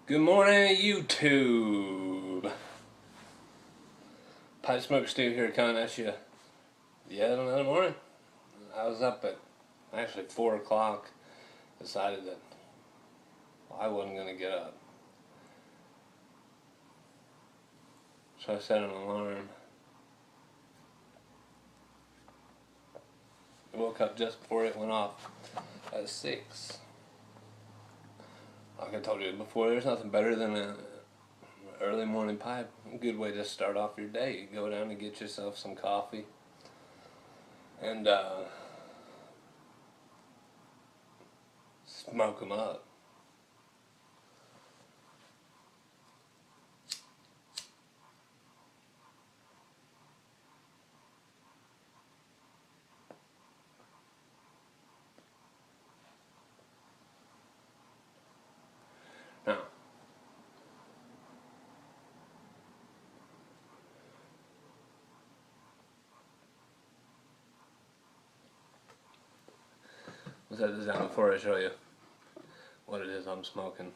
Good morning, YouTube. PipeSmokerStu here coming at you yet another morning. I was up at actually 4 o'clock. Decided that I wasn't going to get up. So I set an alarm. I woke up just before it went off at 6. Like I told you before, there's nothing better than an early morning pipe. A good way to start off your day. You go down and get yourself some coffee and smoke them up. Now, I'll set this down before I show you what it is I'm smoking.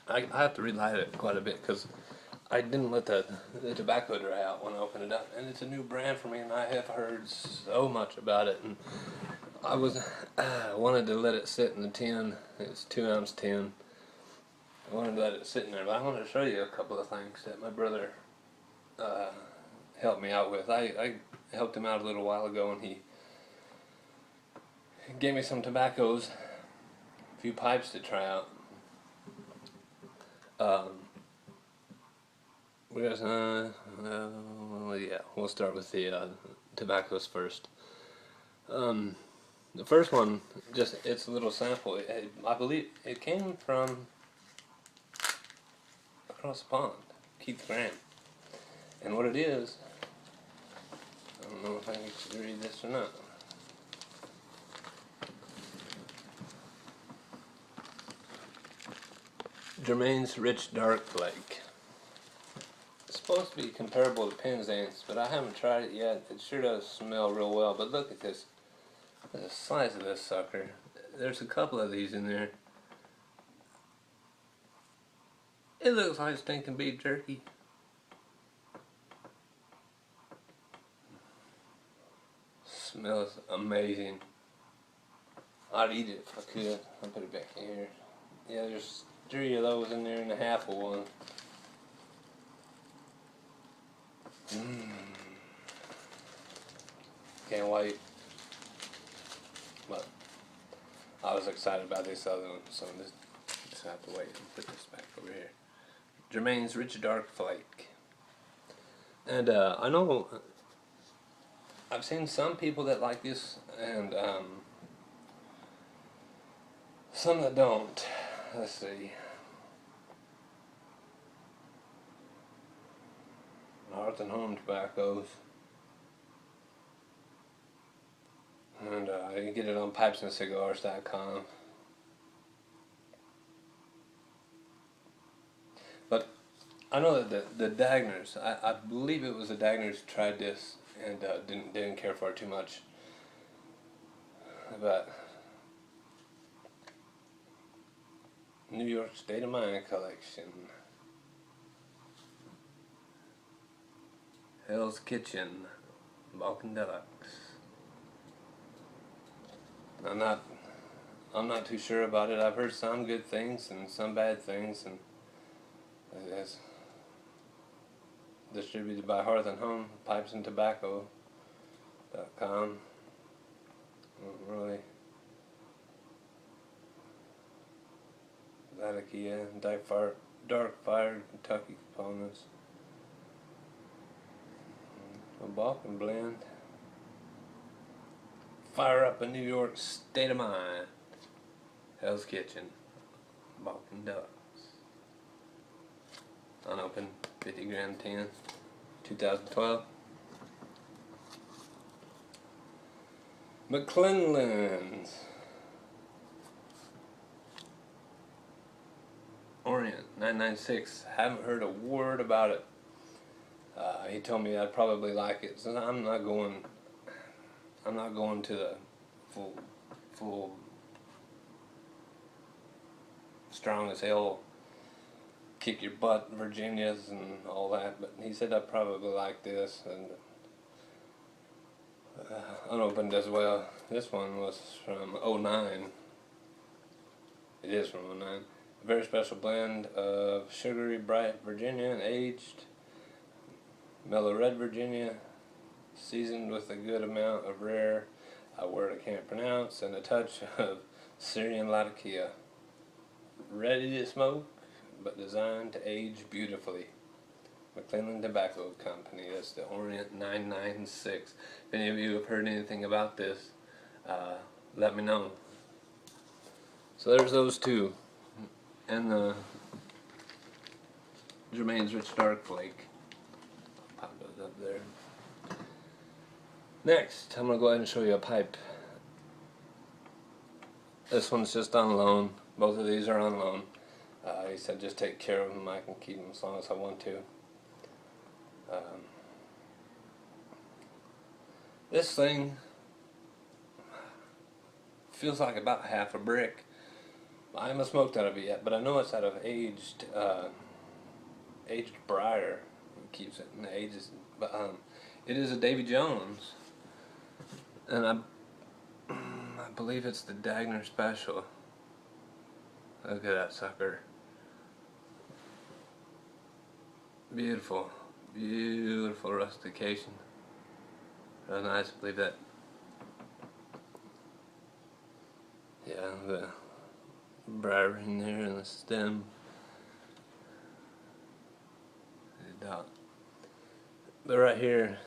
I have to relight it quite a bit because I didn't let the tobacco dry out when I opened it up, and it's a new brand for me, and I have heard so much about it, and I wanted to let it sit in the tin. It's 2-ounce tin. I wanted to let it sit in there, but I wanted to show you a couple of things that my brother helped me out with. I helped him out a little while ago, and he gave me some tobaccos, a few pipes to try out. Yeah, we'll start with the tobaccos first. The first one, it's a little sample. I believe it came from across the pond, Keith Graham. And what it is, I don't know if I can read this or not. Germain's Rich Dark Flake. It's supposed to be comparable to Penzance, but I haven't tried it yet. It sure does smell real well, but look at this. The size of this sucker. There's a couple of these in there. It looks like stinking beef jerky. Smells amazing. I'd eat it if I could. I'll put it back in here. Yeah, there's 3 of those in there and a half of one. Can't wait. But I was excited about this other one, so just have to wait and put this back over here. Germain's Rich Dark Flake. And I know I've seen some people that like this, and some that don't. Let's see. Hearth and Home Tobaccos. And you can get it on PipeSmokerStu.com. But I know that the Dagners, I believe it was the Dagners tried this and didn't care for it too much. But New York State of Mind collection. Hell's Kitchen, Balkan Deluxe. I'm not too sure about it. I've heard some good things and some bad things, and it's distributed by Hearth and Home, PipeSandTobacco.com. Really. Latakia, Dark Fire, Kentucky components. A Balkan blend. Fire up a New York State of Mind. Hell's Kitchen, Balkan Deluxe. Unopened, 50 gram tin, 2012. McClellan's Orient 996. Haven't heard a word about it. He told me I'd probably like it, so I'm not going to the full strong as hell kick your butt Virginias and all that, but he said I probably like this, and unopened as well. This one was from '09. It is from '09. A very special blend of sugary bright Virginia and aged mellow red Virginia, seasoned with a good amount of rare, a word I can't pronounce, and a touch of Syrian Latakia. Ready to smoke, but designed to age beautifully. McClellan Tobacco Company. That's the Orient 996. If any of you have heard anything about this, let me know. So there's those two, and the Jermaine's Rich Dark Flake. Pop those up there. Next, I'm going to go ahead and show you a pipe. This one's just on loan. Both of these are on loan. He said just take care of them. I can keep them as long as I want to. This thing feels like about half a brick. I haven't smoked out of it yet, but I know it's out of aged briar. It keeps it in the ages. But it is a Davy Jones, and I believe it's the Dagner Special. Look at that sucker. Beautiful, beautiful rustication. That's nice. I believe that. Yeah, the briar in there and the stem. But right here,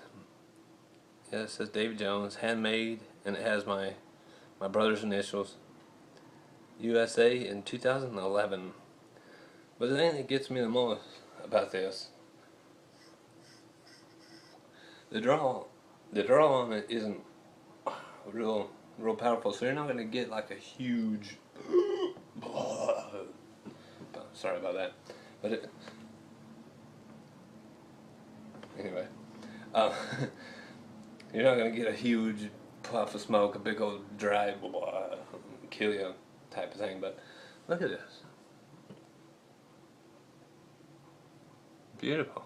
yeah, it says Davy Jones, handmade, and it has my brother's initials, USA in 2011. But the thing that gets me the most about this, the draw on it isn't real powerful, so you're not going to get like a huge sorry about that, but it anyway, you're not going to get a huge puff of smoke, a big old dry kill you type of thing. But look at this, beautiful.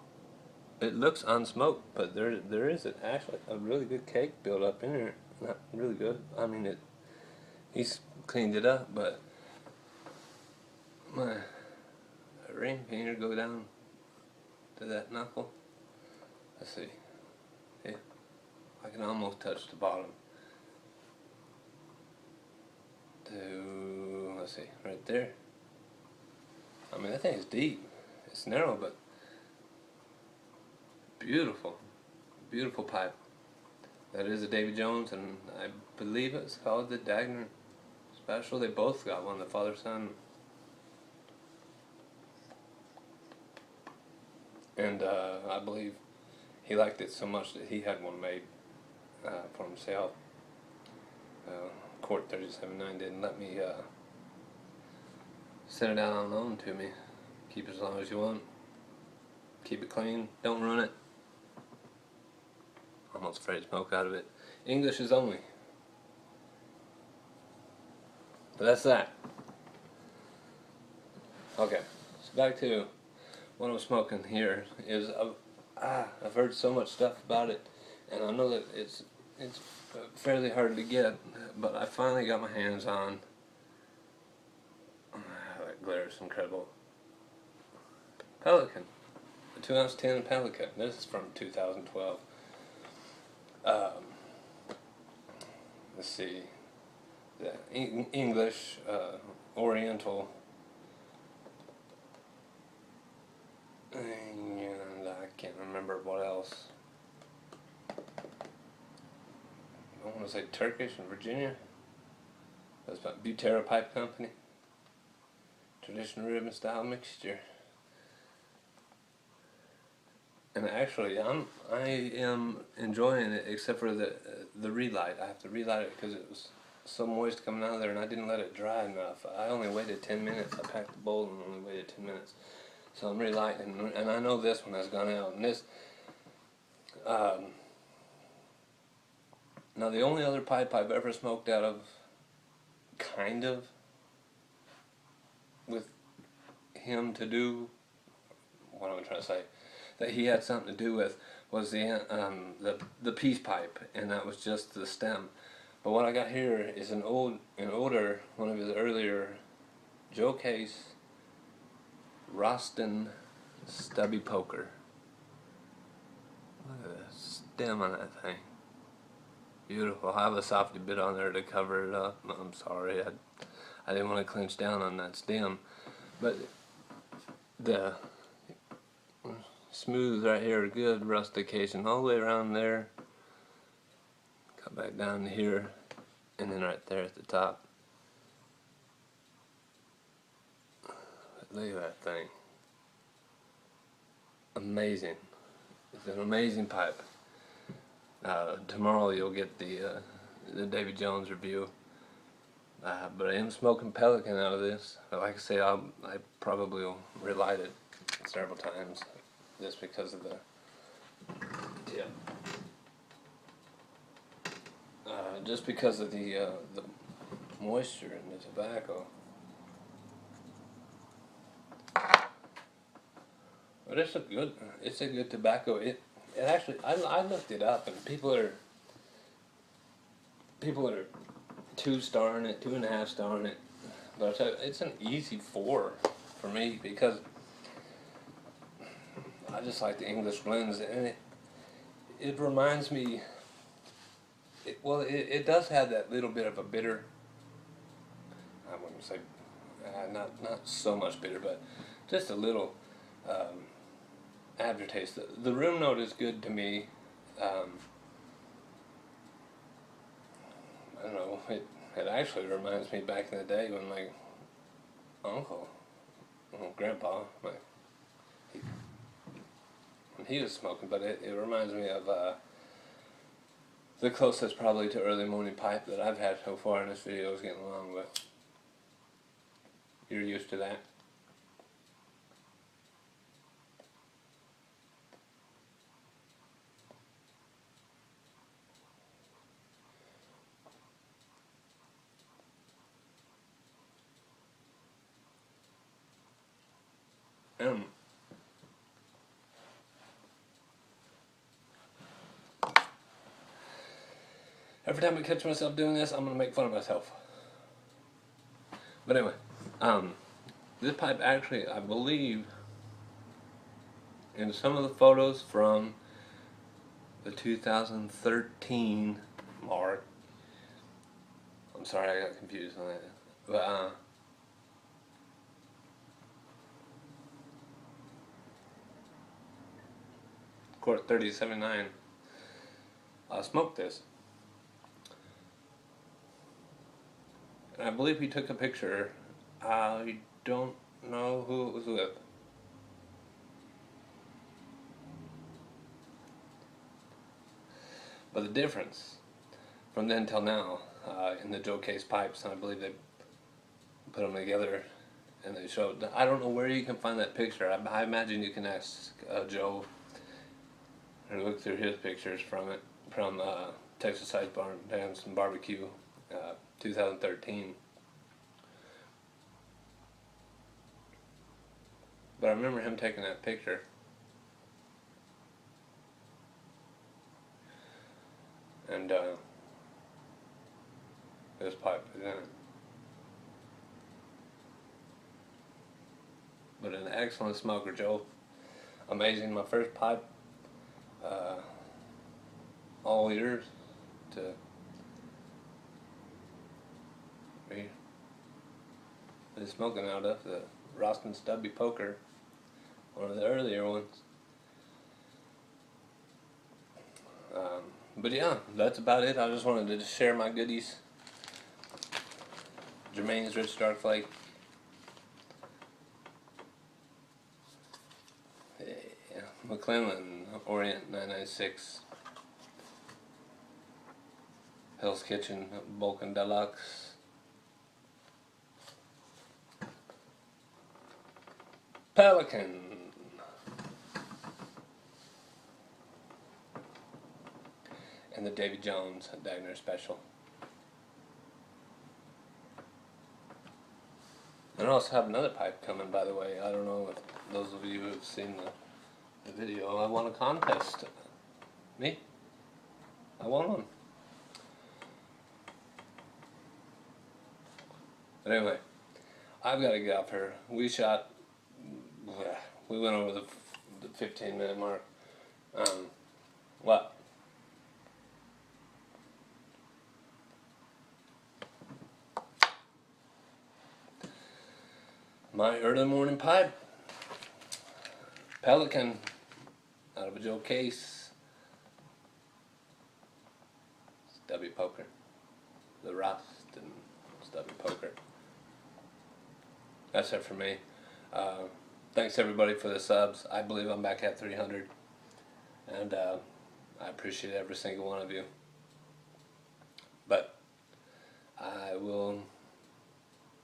It looks unsmoked, but there is actually a really good cake built up in there. Not really good. I mean, he's cleaned it up, but my ring finger go down to that knuckle. Let's see. Yeah, I can almost touch the bottom. Let's see, right there. I mean, that thing is deep. It's narrow, but beautiful, beautiful pipe. That is a Davy Jones, and I believe it's called the Dagner Special. They both got one, the father-son. And I believe he liked it so much that he had one made for himself. Court 37.9 didn't let me send it out on loan to me. Keep it as long as you want. Keep it clean. Don't ruin it. Almost afraid to smoke out of it. English is only. But that's that. Okay, so back to what I'm smoking here is I've heard so much stuff about it, and I know that it's fairly hard to get, but I finally got my hands on. That glitter is incredible. Pelican, a 2-ounce tin Pelican. This is from 2012. Let's see, the English, Oriental, and I can't remember what else. I want to say Turkish and Virginia. That's about Butera Pipe Company. Traditional ribbon style mixture. And actually, I am enjoying it, except for the relight. I have to relight it because it was so moist coming out of there, and I didn't let it dry enough. I only waited 10 minutes. I packed the bowl and only waited 10 minutes. So I'm relighting, and I know this one has gone out. And this, now the only other pipe I've ever smoked out of, kind of, with him to do what am I trying to say? That he had something to do with was the peace pipe, and that was just the stem. But what I got here is an older, one of his earlier Joe Case Roston stubby poker. Look at the stem on that thing. Beautiful. I have a softy bit on there to cover it up. I'm sorry, I didn't want to clench down on that stem, but the smooth right here, good rustication all the way around there. Cut back down to here, and then right there at the top. Look at that thing. Amazing. It's an amazing pipe. Tomorrow you'll get the Davy Jones review. But I am smoking Pelican out of this. Like I say, I probably will relight it several times, just because of the tip. Just because of the moisture in the tobacco. But it's a good tobacco. It actually, I looked it up, and people are 2-starring it, 2.5-starring it. But I'll tell you, it's an easy 4 for me, because I just like the English blends, and it reminds me. It does have that little bit of a bitter. I wouldn't say not so much bitter, but just a little aftertaste. The room note is good to me. I don't know. It actually reminds me back in the day when my uncle, grandpa, when he was smoking. But it reminds me of the closest probably to early morning pipe that I've had so far in this video is getting along with. You're used to that. Every time I catch myself doing this, I'm going to make fun of myself. But anyway, this pipe actually, I believe, in some of the photos from the 2013 mark, I'm sorry I got confused on that, but Court 3079, I smoked this. And I believe he took a picture. I don't know who it was with. But the difference from then till now in the Joe Case pipes, and I believe they put them together and they showed. I don't know where you can find that picture. I imagine you can ask Joe or look through his pictures from Texas Size Barn Dance and Barbecue 2013. But I remember him taking that picture. And this pipe is in it. But an excellent smoker, Joe. Amazing. My first pipe. All ears to be smoking out of the Roston Stubby Poker, one of the earlier ones. But yeah, that's about it. I just wanted to share my goodies. Jermaine's Rich Dark Flake. Yeah, McClellan Orient 996. Hell's Kitchen Vulcan Deluxe. Pelican. And the Davy Jones Dagner Special. And I also have another pipe coming, by the way. I don't know if those of you who have seen the video. I won a contest. Me? I won one. But anyway, I've got to get off here. We went over the 15-minute mark. What? My early morning pipe. Pelican out of a Joe case. Stubby poker. The rust and stubby poker. That's it for me. Thanks everybody for the subs. I believe I'm back at 300. And I appreciate every single one of you. But I will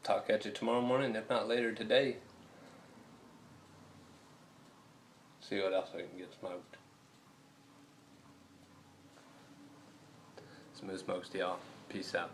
talk at you tomorrow morning, if not later today. See what else I can get smoked. Smooth smokes to y'all. Peace out.